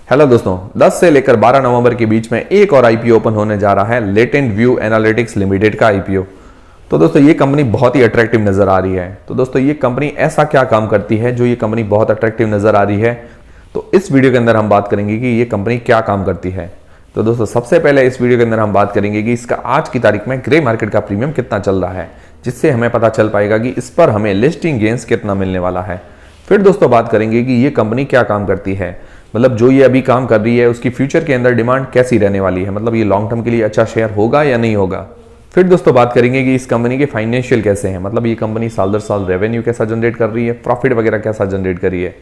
Hello दोस्तों, 10 से लेकर 12 नवंबर के बीच में एक और आईपीओ ओपन होने जा रहा है लेटेंट व्यू एनालिटिक्स लिमिटेड का आईपीओ। तो दोस्तों ये कंपनी बहुत ही अट्रैक्टिव नजर आ रही है। तो दोस्तों ये कंपनी ऐसा क्या काम करती है जो ये कंपनी बहुत अट्रैक्टिव नजर आ रही है, तो इस वीडियो के अंदर हम बात करेंगे कि ये कंपनी क्या काम करती है। तो दोस्तों सबसे पहले इस वीडियो के अंदर हम बात करेंगे कि इसका आज की तारीख में ग्रे मार्केट का प्रीमियम कितना चल रहा है, जिससे हमें पता चल पाएगा कि इस पर हमें लिस्टिंग गेन्स कितना मिलने वाला है। फिर दोस्तों बात करेंगे कि ये कंपनी क्या काम करती है, मतलब जो ये अभी काम कर रही है उसकी फ्यूचर के अंदर डिमांड कैसी रहने वाली है, मतलब ये लॉन्ग टर्म के लिए अच्छा शेयर होगा या नहीं होगा। फिर दोस्तों बात करेंगे कि इस कंपनी के फाइनेंशियल कैसे हैं, मतलब ये कंपनी साल दर साल रेवेन्यू कैसा जनरेट कर रही है, प्रॉफिट वगैरह कैसा जनरेट कर रही है।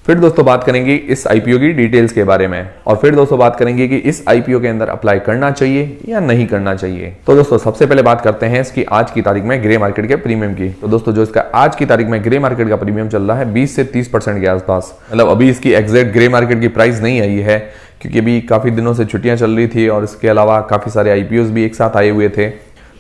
फिर दोस्तों बात करेंगे इस आईपीओ की डिटेल्स के बारे में, और फिर दोस्तों बात करेंगे कि इस आईपीओ के अंदर अप्लाई करना चाहिए या नहीं करना चाहिए। तो दोस्तों सबसे पहले बात करते हैं इसकी आज की तारीख में ग्रे मार्केट के प्रीमियम की। तो दोस्तों जो इसका आज की तारीख में ग्रे मार्केट का प्रीमियम चल रहा है 20 से 30% के आसपास। मतलब अभी इसकी एग्जैक्ट ग्रे मार्केट की प्राइस नहीं आई है, क्योंकि अभी काफी दिनों से छुट्टियां चल रही थी और इसके अलावा काफी सारे आईपीओ भी एक साथ आए हुए थे।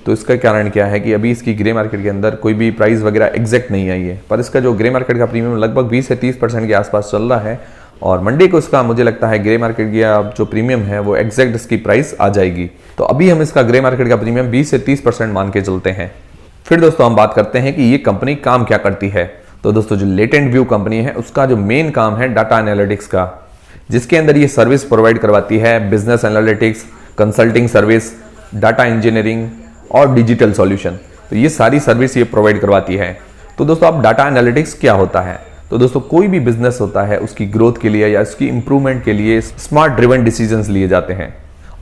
तो इसका कारण क्या है कि अभी इसकी ग्रे मार्केट के अंदर कोई भी प्राइस वगैरह एग्जैक्ट नहीं आई है, पर इसका जो ग्रे मार्केट का प्रीमियम लगभग 20 से 30% के आसपास चल रहा है। और मंडे को इसका मुझे लगता है ग्रे मार्केट की जो प्रीमियम है वो एग्जैक्ट इसकी प्राइस आ जाएगी। तो अभी हम इसका ग्रे मार्केट का प्रीमियम 20 से 30% मान के चलते हैं। फिर दोस्तों हम बात करते हैं कि ये कंपनी काम क्या करती है। तो दोस्तों जो लेटेंट व्यू कंपनी है उसका जो मेन काम है डाटा एनालिटिक्स का, जिसके अंदर ये सर्विस प्रोवाइड करवाती है business analytics, consulting service, data engineering और डिजिटल सॉल्यूशन। तो ये सारी सर्विस ये प्रोवाइड करवाती है। तो दोस्तों अब डाटा एनालिटिक्स क्या होता है, तो दोस्तों कोई भी बिजनेस होता है उसकी ग्रोथ के लिए या उसकी इंप्रूवमेंट के लिए स्मार्ट ड्रिवन डिसीजंस लिए जाते हैं,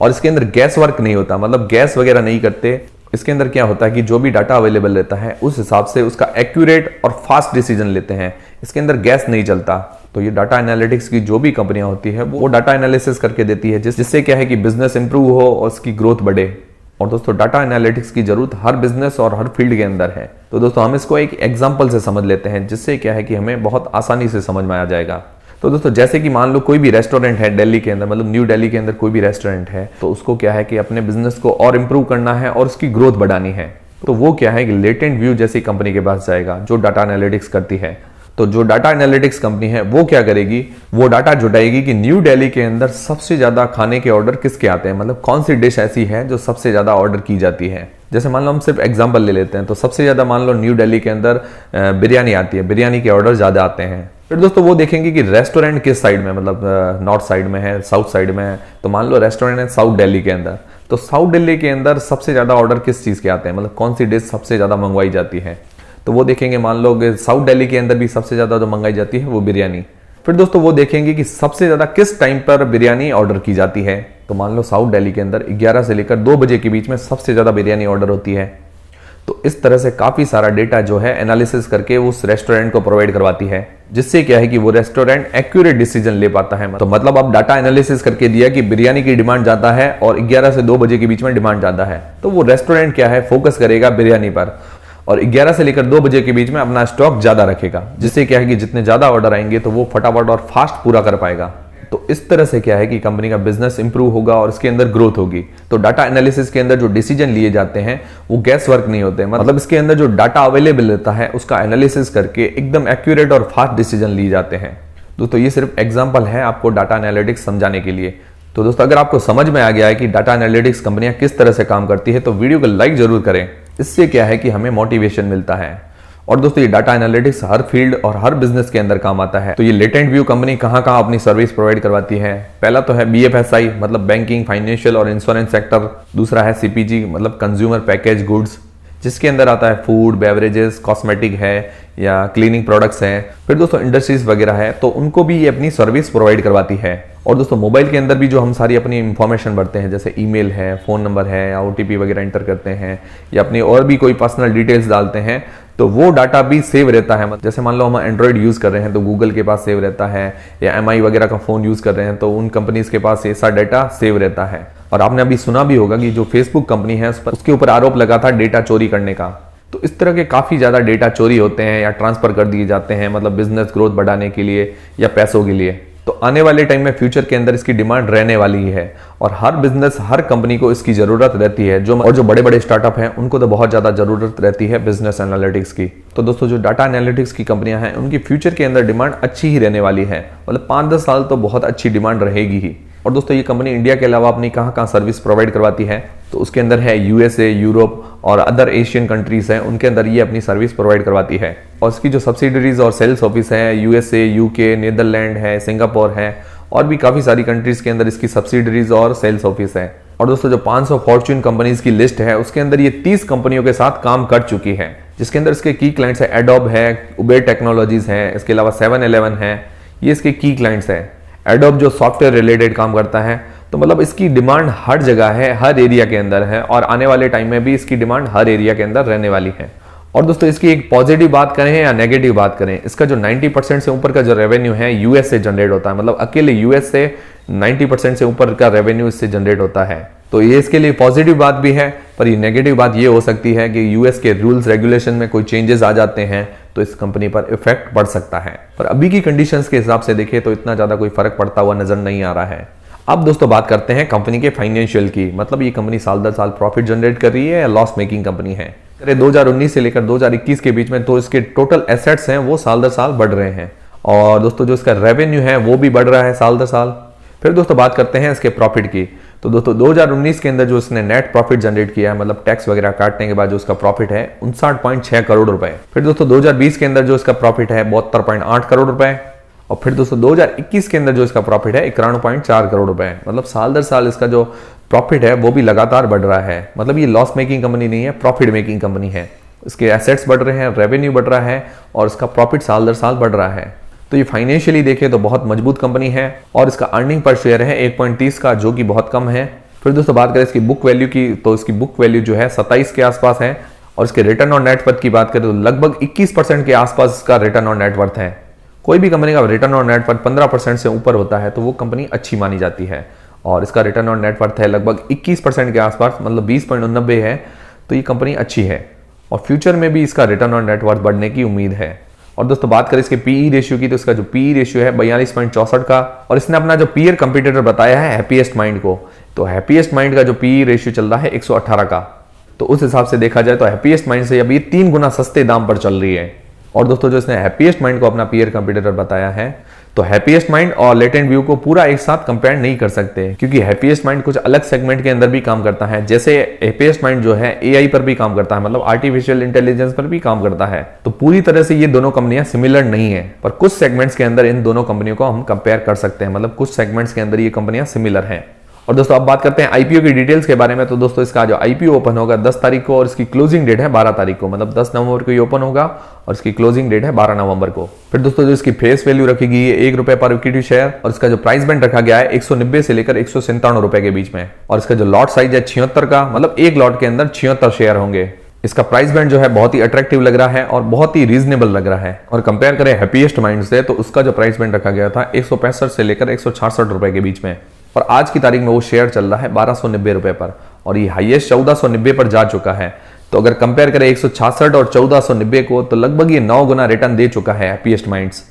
और इसके अंदर गैस वर्क नहीं होता, मतलब गैस वगैरह नहीं करते। इसके अंदर क्या होता है कि जो भी डाटा अवेलेबल रहता है उस हिसाब से उसका एक्यूरेट और फास्ट डिसीजन लेते हैं। इसके अंदर गैस नहीं चलता। तो ये डाटा एनालिटिक्स की जो भी कंपनियां होती है वो डाटा एनालिसिस करके देती है, जिससे क्या है कि बिजनेस इंप्रूव हो और उसकी ग्रोथ बढ़े। और दोस्तों डाटा एनालिटिक्स की जरूरत हर बिजनेस और हर फील्ड के अंदर है। तो दोस्तों हम इसको एक एग्जांपल से समझ लेते हैं, जिससे क्या है कि हमें बहुत आसानी से समझ में आ जाएगा। तो दोस्तों जैसे कि मान लो कोई भी रेस्टोरेंट है दिल्ली के अंदर, मतलब न्यू दिल्ली के अंदर कोई भी रेस्टोरेंट है, तो उसको क्या है कि अपने बिजनेस को और इंप्रूव करना है और उसकी ग्रोथ बढ़ानी है। तो वो क्या है कि लेटेंट व्यू जैसी कंपनी के पास जाएगा जो डाटा एनालिटिक्स करती है। तो जो डाटा एनालिटिक्स कंपनी है वो क्या करेगी, वो डाटा जुटाएगी कि न्यू दिल्ली के अंदर सबसे ज्यादा खाने के ऑर्डर किसके आते हैं, मतलब कौन सी डिश ऐसी है जो सबसे ज्यादा ऑर्डर की जाती है। जैसे मान लो हम सिर्फ एग्जांपल ले लेते हैं, तो सबसे ज्यादा मान लो न्यू दिल्ली के अंदर बिरयानी आती है, बिरयानी के ऑर्डर ज्यादा आते हैं। फिर दोस्तों वो देखेंगे कि रेस्टोरेंट किस साइड में, मतलब नॉर्थ साइड में है, साउथ साइड में है। तो मान लो रेस्टोरेंट है साउथ दिल्ली के अंदर, तो साउथ दिल्ली के अंदर सबसे ज्यादा ऑर्डर किस चीज के आते हैं, मतलब कौन सी डिश सबसे ज्यादा मंगवाई जाती है। तो वो देखेंगे मान लो साउथ दिल्ली के अंदर भी सबसे ज्यादा जो मंगाई जाती है वो बिरयानी। फिर दोस्तों वो देखेंगे कि सबसे ज्यादा किस टाइम पर बिरयानी ऑर्डर की जाती है। तो मान लो साउथ दिल्ली के अंदर 11 से लेकर 2 बजे के बीच में सबसे ज्यादा बिरयानी ऑर्डर होती है। तो इस तरह से काफी सारा डेटा जो है एनालिसिस करके उस रेस्टोरेंट को प्रोवाइड करवाती है, जिससे क्या है कि वो रेस्टोरेंट एक्यूरेट डिसीजन ले पाता है। तो मतलब अब डाटा एनालिसिस करके दिया कि बिरयानी की डिमांड ज्यादा है और 11 से 2 बजे के बीच में डिमांड ज्यादा है, तो वो रेस्टोरेंट क्या है फोकस करेगा बिरयानी पर, और 11 से लेकर 2 बजे के बीच में अपना स्टॉक ज्यादा रखेगा, जिससे क्या है कि जितने ज्यादा ऑर्डर आएंगे तो वो फटाफट और फास्ट पूरा कर पाएगा। तो इस तरह से क्या है कि कंपनी का बिजनेस इंप्रूव होगा और इसके अंदर ग्रोथ होगी। तो डाटा एनालिसिस के अंदर जो डिसीजन लिए जाते हैं वो गैस वर्क नहीं होते, मतलब इसके अंदर जो डाटा अवेलेबल रहता है उसका एनालिसिस करके एकदम एक्यूरेट और फास्ट डिसीजन लिए जाते हैं। दोस्तों ये सिर्फ एग्जांपल है आपको डाटा एनालिटिक्स समझाने के लिए। तो दोस्तों अगर आपको समझ में आ गया है कि डाटा एनालिटिक्स कंपनियां किस तरह से काम करती है, तो वीडियो को लाइक जरूर करें। इससे क्या है कि हमें मोटिवेशन मिलता है। और दोस्तों ये डाटा एनालिटिक्स हर फील्ड और हर बिजनेस के अंदर काम आता है। तो ये लेटेंट व्यू कंपनी कहां कहां अपनी सर्विस प्रोवाइड करवाती है, पहला तो है BFSI मतलब बैंकिंग, फाइनेंशियल और इंश्योरेंस सेक्टर। दूसरा है CPG मतलब कंज्यूमर पैकेज गुड्स, जिसके अंदर आता है फूड, बेवरेजेस, कॉस्मेटिक है या क्लीनिंग प्रोडक्ट्स है। फिर दोस्तों इंडस्ट्रीज वगैरह है, तो उनको भी ये अपनी सर्विस प्रोवाइड करवाती है। और दोस्तों मोबाइल के अंदर भी जो हम सारी अपनी इंफॉर्मेशन भरते हैं, जैसे ईमेल है, फोन नंबर है या OTP वगैरह इंटर करते हैं या अपनी और भी कोई पर्सनल डिटेल्स डालते हैं, तो वो डाटा भी सेव रहता है। जैसे मान लो हम एंड्रॉइड यूज कर रहे हैं तो गूगल के पास सेव रहता है, या MI वगैरह का फोन यूज कर रहे हैं तो उन कंपनीज के पास ऐसा डाटा सेव रहता है। और आपने अभी सुना भी होगा कि जो फेसबुक कंपनी है उसके ऊपर आरोप लगा था डेटा चोरी करने का। तो इस तरह के काफी ज्यादा डेटा चोरी होते हैं या ट्रांसफर कर दिए जाते हैं, मतलब बिजनेस ग्रोथ बढ़ाने के लिए या पैसों के लिए। तो आने वाले टाइम में फ्यूचर के अंदर इसकी डिमांड रहने वाली है और हर बिजनेस, हर कंपनी को इसकी जरूरत रहती है। जो बड़े बड़े स्टार्टअप हैं उनको तो बहुत ज्यादा जरूरत रहती है बिजनेस एनालिटिक्स की। तो दोस्तों जो डाटा एनालिटिक्स की कंपनियां हैं उनकी फ्यूचर के अंदर डिमांड अच्छी ही रहने वाली है, मतलब 5-10 साल तो बहुत अच्छी डिमांड रहेगी ही। और दोस्तों ये कंपनी इंडिया के अलावा अपनी कहाँ सर्विस प्रोवाइड करवाती है, तो उसके अंदर है यूएसए, यूरोप और अदर एशियन कंट्रीज हैं, उनके अंदर ये अपनी सर्विस प्रोवाइड करवाती है। और इसकी जो सब्सिडरीज और सेल्स ऑफिस है यूएसए, यूके, नीदरलैंड है, सिंगापुर है और भी काफी सारी कंट्रीज के अंदर इसकी सब्सिडरीज और सेल्स ऑफिस है। और दोस्तों जो 500 फॉर्च्यून कंपनीज की लिस्ट है उसके अंदर ये 30 कंपनियों के साथ काम कर चुकी है, जिसके अंदर इसके की क्लाइंट्स है एडोब है, उबेर टेक्नोलॉजीज है, इसके अलावा 7-Eleven है, ये इसके की क्लाइंट्स है। एडोब जो सॉफ्टवेयर रिलेटेड काम करता है, तो मतलब इसकी डिमांड हर जगह है, हर एरिया के अंदर है और आने वाले टाइम में भी इसकी डिमांड हर एरिया के अंदर रहने वाली है। और दोस्तों इसकी एक पॉजिटिव बात करें या नेगेटिव बात करें, इसका जो 90% से ऊपर का जो रेवेन्यू है यूएस से जनरेट होता है, मतलब अकेले यूएस से 90% से ऊपर का रेवेन्यू इससे जनरेट होता है। तो ये इसके लिए पॉजिटिव बात भी है, पर ये नेगेटिव बात ये हो सकती है कि यूएस के रूल्स रेगुलेशन में कोई चेंजेस आ जाते हैं तो इस कंपनी पर इफेक्ट पड़ सकता है। पर अभी की कंडीशंस के हिसाब से देखें तो इतना ज्यादा कोई फर्क पड़ता हुआ नजर नहीं आ रहा है। अब दोस्तों बात करते हैं कंपनी के फाइनेंशियल की, मतलब ये कंपनी साल दर साल प्रॉफिट जनरेट कर रही है या लॉस मेकिंग कंपनी है। 2019 से लेकर 2021 के बीच में तो इसके टोटल एसेट्स हैं वो साल दर साल बढ़ रहे हैं और दोस्तों जो इसका रेवेन्यू है वो भी बढ़ रहा है साल दर साल। फिर दोस्तों बात करते हैं इसके प्रॉफिट की, तो दोस्तों 2019 के अंदर जो इसने नेट प्रॉफिट जनरेट किया है, मतलब टैक्स वगैरह काटने के बाद जो इसका प्रॉफिट है 59.6 करोड़ रुपए। फिर दोस्तों 2020 के अंदर जो इसका प्रॉफिट है 72.8 करोड़ रुपए और फिर दोस्तों 2021 के अंदर जो इसका प्रॉफिट है 91.4 करोड़ रुपए। मतलब साल दर साल इसका जो प्रॉफिट है वो भी लगातार बढ़ रहा है। मतलब ये लॉस मेकिंग कंपनी नहीं है, प्रॉफिट मेकिंग कंपनी है। इसके एसेट्स बढ़ रहे हैं, रेवेन्यू बढ़ रहा है और इसका प्रॉफिट साल दर साल बढ़ रहा है। तो ये फाइनेंशियली देखें तो बहुत मजबूत कंपनी है और इसका अर्निंग पर शेयर है 1.30 का, जो कि बहुत कम है। फिर दोस्तों बात करें इसकी बुक वैल्यू की, तो इसकी बुक वैल्यू जो है 27 के आसपास है और इसके रिटर्न ऑन नेटवर्थ की बात करें तो लगभग 21% के आसपास इसका रिटर्न ऑन नेटवर्थ है। कोई भी कंपनी का रिटर्न ऑन नेटवर्थ 15% से ऊपर होता है तो वो कंपनी अच्छी मानी जाती है और इसका रिटर्न ऑन नेटवर्थ है लगभग 21% के आसपास, मतलब 20.90 है। तो ये कंपनी अच्छी है और फ्यूचर में भी इसका रिटर्न ऑन नेटवर्थ बढ़ने की उम्मीद है। और दोस्तों बात करें इसके पीई रेशियो की, तो इसका जो पीई रेशियो है 42.64 का और इसने अपना जो पीयर कंपटीटर बताया है हैप्पीएस्ट माइंड को, तो हैप्पीएस्ट माइंड का जो पीई रेशियो चल रहा है 118 का। तो उस हिसाब से देखा जाए तो हैप्पीएस्ट माइंड से अभी 3 गुना सस्ते दाम पर चल रही है। और दोस्तों जो इसने हैप्पीएस्ट माइंड को अपना पीयर कंपटीटर बताया है, तो हैप्पीएस्ट माइंड और लेटेंट व्यू को पूरा एक साथ कंपेयर नहीं कर सकते, क्योंकि हैप्पीएस्ट माइंड कुछ अलग सेगमेंट के अंदर भी काम करता है। जैसे हैप्पीएस्ट माइंड जो है एआई पर भी काम करता है, मतलब आर्टिफिशियल इंटेलिजेंस पर भी काम करता है। तो पूरी तरह से ये दोनों कंपनियां सिमिलर नहीं है, पर कुछ सेगमेंट्स के अंदर इन दोनों कंपनियों को हम कंपेयर कर सकते हैं, मतलब कुछ सेगमेंट्स के अंदर ये कंपनियां सिमिलर हैं। और दोस्तों अब बात करते हैं आईपीओ की डिटेल्स के बारे में। तो दोस्तों इसका जो आईपीओ ओपन होगा 10 तारीख को और इसकी क्लोजिंग डेट है 12 तारीख को, मतलब 10 नवंबर को ये ओपन होगा और इसकी क्लोजिंग डेट है 12 नवंबर को। फिर दोस्तों जो इसकी फेस वैल्यू रखी गई है 1 रुपए पर इक्विटी शेयर और इसका जो प्राइस बैंड रखा गया है 190 से लेकर 197 रुपए के बीच में और इसका जो लॉट साइज है 76 का, मतलब एक लॉट के अंदर 76 शेयर होंगे। इसका प्राइस बैंड जो है बहुत ही अट्रैक्टिव लग रहा है और बहुत ही रीजनेबल लग रहा है। और कंपेयर करें हैप्पीएस्ट माइंड से तो उसका जो प्राइस बैंड रखा गया था 165 से लेकर 166 रुपए के बीच में और आज की तारीख में वो शेयर चल रहा है 1290 रुपए पर और ये हाईएस्ट 1490 पर जा चुका है। तो अगर कंपेयर करें 166 और 1490 को, तो लगभग ये 9 गुना रिटर्न दे चुका है हैप्पीएस्ट माइंड्स।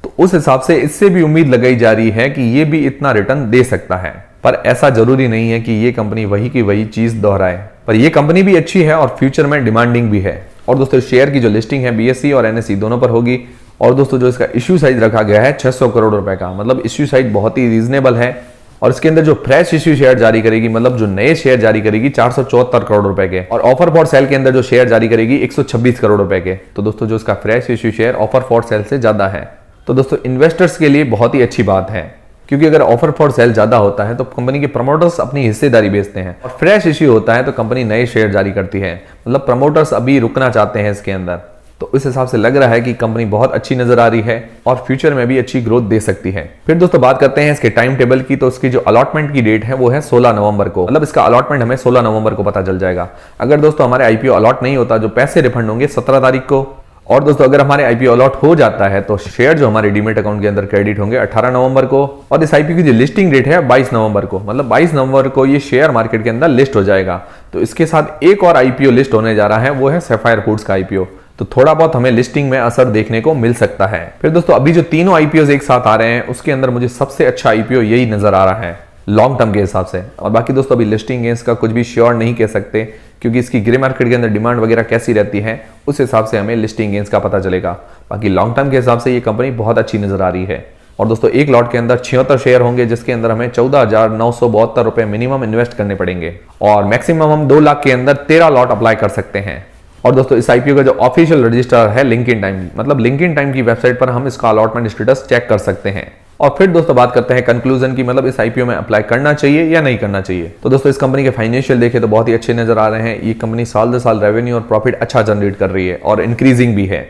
तो उस हिसाब से इससे भी उम्मीद लगाई जा रही है कि ये भी इतना रिटर्न दे सकता है, पर ऐसा जरूरी नहीं है कि ये कंपनी वही की वही चीज दोहराए। पर ये कंपनी भी अच्छी है और फ्यूचर में डिमांडिंग भी है। और दोस्तों शेयर की जो लिस्टिंग है बीएसई और एनएसई दोनों पर होगी। और दोस्तों जो इसका इश्यू साइज रखा गया है 600 करोड़ रुपए का, मतलब इश्यू साइज बहुत ही रीजनेबल है। और इसके अंदर जो फ्रेश इश्यू शेयर जारी करेगी, मतलब जो नए शेयर जारी करेगी 474 करोड़ रुपए के और ऑफर फॉर सेल के अंदर जो शेयर जारी करेगी 126 करोड़ रुपए के। तो दोस्तों जो इसका fresh issue share offer for sale से ज्यादा है। तो दोस्तों इन्वेस्टर्स के लिए बहुत ही अच्छी बात है, क्योंकि अगर ऑफर फॉर सेल ज्यादा होता है तो कंपनी के प्रमोटर्स अपनी हिस्सेदारी बेचते हैं और फ्रेश इश्यू होता है तो कंपनी नए शेयर जारी करती है, मतलब प्रमोटर्स अभी रुकना चाहते हैं इसके अंदर। तो इस हिसाब से लग रहा है कि कंपनी बहुत अच्छी नजर आ रही है और फ्यूचर में भी अच्छी ग्रोथ दे सकती है। फिर दोस्तों बात करते हैं इसके टाइम टेबल की, तो इसकी जो अलॉटमेंट की डेट है वो है 16 नवंबर को, मतलब इसका अलॉटमेंट हमें 16 नवंबर को पता चल जाएगा। अगर दोस्तों हमारे आईपीओ अलॉट नहीं होता, जो पैसे रिफंड होंगे 17 तारीख को। और दोस्तों अगर हमारे आईपीओ अलॉट हो जाता है तो शेयर जो हमारे डीमेट अकाउंट के अंदर क्रेडिट होंगे 18 नवंबर को और इस आईपीओ की जो लिस्टिंग डेट है 22 नवंबर को, मतलब 22 नवंबर को ये शेयर मार्केट के अंदर लिस्ट हो जाएगा। तो इसके साथ एक और आईपीओ लिस्ट होने जा रहा है, वो है सैफायर फूड्स का आईपीओ। तो थोड़ा बहुत हमें लिस्टिंग में असर देखने को मिल सकता है। फिर दोस्तों अभी जो तीनों आईपीओ एक साथ आ रहे हैं उसके अंदर मुझे सबसे अच्छा आईपीओ यही नजर आ रहा है लॉन्ग टर्म के हिसाब से। और बाकी दोस्तों अभी लिस्टिंग गेंस का कुछ भी श्योर नहीं कह सकते, क्योंकि इसकी ग्रे मार्केट के अंदर डिमांड वगैरह कैसी रहती है उस हिसाब से हमें लिस्टिंग गेंस का पता चलेगा। बाकी लॉन्ग टर्म के हिसाब से ये कंपनी बहुत अच्छी नजर आ रही है। और दोस्तों एक लॉट के अंदर 76 शेयर होंगे, जिसके अंदर हमें 14,972 रुपए मिनिमम इन्वेस्ट करने पड़ेंगे और मैक्सिमम हम 2 लाख के अंदर 13 लॉट अप्लाई कर सकते हैं। और दोस्तों इस आईपीओ का जो ऑफिशियल रजिस्टर है लिंक्डइन टाइम, मतलब लिंक्डइन टाइम की वेबसाइट पर हम इसका अलॉटमेंट स्टेटस चेक कर सकते हैं। और फिर दोस्तों बात करते हैं कंक्लूजन की, मतलब इस आईपीओ में अप्लाई करना चाहिए या नहीं करना चाहिए। तो दोस्तों इस कंपनी के फाइनेंशियल देखें तो बहुत ही अच्छे नजर आ रहे हैं। ये कंपनी साल दर साल रेवेन्यू और प्रॉफिट अच्छा जनरेट कर रही है और इंक्रीजिंग भी है।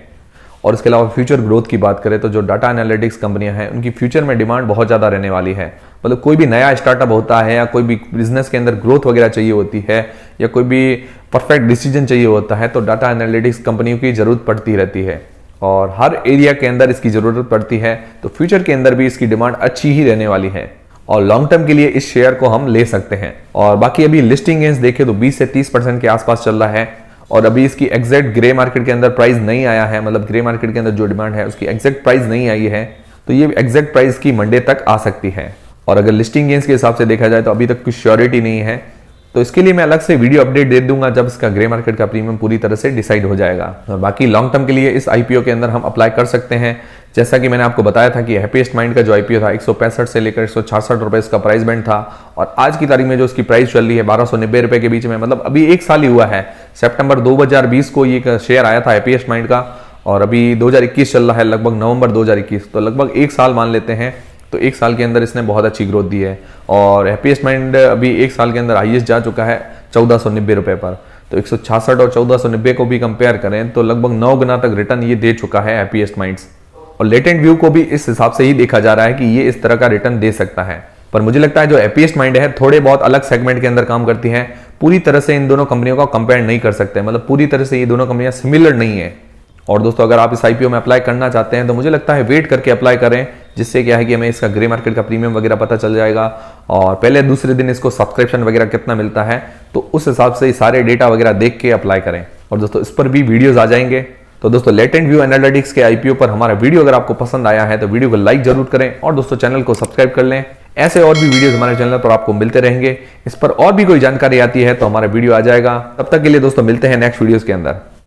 और इसके अलावा फ्यूचर ग्रोथ की बात करें तो जो डाटा एनालिटिक्स कंपनियां हैं उनकी फ्यूचर में डिमांड बहुत ज्यादा रहने वाली है। मतलब कोई भी नया स्टार्टअप होता है या कोई भी बिजनेस के अंदर ग्रोथ वगैरह चाहिए होती है या कोई भी परफेक्ट डिसीजन चाहिए होता है तो डाटा एनालिटिक्स कंपनियों की जरूरत पड़ती रहती है और हर एरिया के अंदर इसकी जरूरत पड़ती है। तो फ्यूचर के अंदर भी इसकी डिमांड अच्छी ही रहने वाली है और लॉन्ग टर्म के लिए इस शेयर को हम ले सकते हैं। और बाकी अभी लिस्टिंग गेंस देखें तो 20 से 30% के आसपास चल रहा है और अभी इसकी एग्जैक्ट ग्रे मार्केट के अंदर प्राइस नहीं आया है, मतलब ग्रे मार्केट के अंदर जो डिमांड है उसकी एग्जैक्ट प्राइस नहीं आई है। तो ये एग्जैक्ट प्राइस की मंडे तक आ सकती है। और अगर लिस्टिंग गेंस के हिसाब से देखा जाए तो अभी तक कुछ श्योरिटी नहीं है, तो इसके लिए मैं अलग से वीडियो अपडेट दे दूंगा जब इसका ग्रे मार्केट का प्रीमियम पूरी तरह से डिसाइड हो जाएगा। और बाकी लॉन्ग टर्म के लिए इस आईपीओ के अंदर हम अप्लाई कर सकते हैं। जैसा कि मैंने आपको बताया था कि हैप्पीएस्ट माइंड का जो आईपीओ था 165 से लेकर 166 रुपए इसका प्राइस बैंड था और आज की तारीख में जो इसकी प्राइस चल रही है 1290 रुपए के बीच में, मतलब अभी 1 साल ही हुआ है। सितंबर 2020 को ये शेयर आया था हैप्पीएस्ट माइंड का और अभी 2021 चल रहा है, लगभग नवंबर 2021, तो लगभग 1 साल मान लेते हैं। तो 1 साल के अंदर इसने बहुत अच्छी ग्रोथ दी है और हैप्पीएस्ट माइंड अभी 1 साल के अंदर हाईएस्ट जा चुका है 1490 रुपए पर। तो 166 और 1490 को भी कंपेयर करें तो लगभग 9 गुना तक रिटर्न ये दे चुका है हैप्पीएस्ट माइंड्स। और लेटेंट व्यू को भी इस हिसाब से ही देखा जा रहा है कि ये इस तरह का रिटर्न दे सकता है। पर मुझे लगता है जो हैप्पीएस्ट माइंड है थोड़े बहुत अलग सेगमेंट के अंदर काम करती है, पूरी तरह से इन दोनों कंपनियों का कंपेयर नहीं कर सकते, मतलब पूरी तरह से ये दोनों कंपनियां सिमिलर नहीं है। और दोस्तों अगर आप इस आईपीओ में अप्लाई करना चाहते हैं तो मुझे लगता है वेट करके अप्लाई करें, जिससे क्या है कि हमें इसका ग्रे मार्केट का प्रीमियम वगैरह पता चल जाएगा और पहले दूसरे दिन इसको सब्सक्रिप्शन वगैरह कितना मिलता है तो उस हिसाब से सारे डेटा वगैरह देख के अप्लाई करें। और दोस्तों इस पर भी वीडियोस आ जाएंगे। तो दोस्तों लेटेंट व्यू एनालिटिक्स के आईपीओ पर हमारा वीडियो अगर आपको पसंद आया है तो वीडियो को लाइक जरूर करें और दोस्तों चैनल को सब्सक्राइब कर लें। ऐसे और भी वीडियोस हमारे चैनल पर आपको मिलते रहेंगे। इस पर और भी कोई जानकारी आती है तो हमारा वीडियो आ जाएगा। तब तक के लिए दोस्तों मिलते हैं नेक्स्ट वीडियोस के अंदर।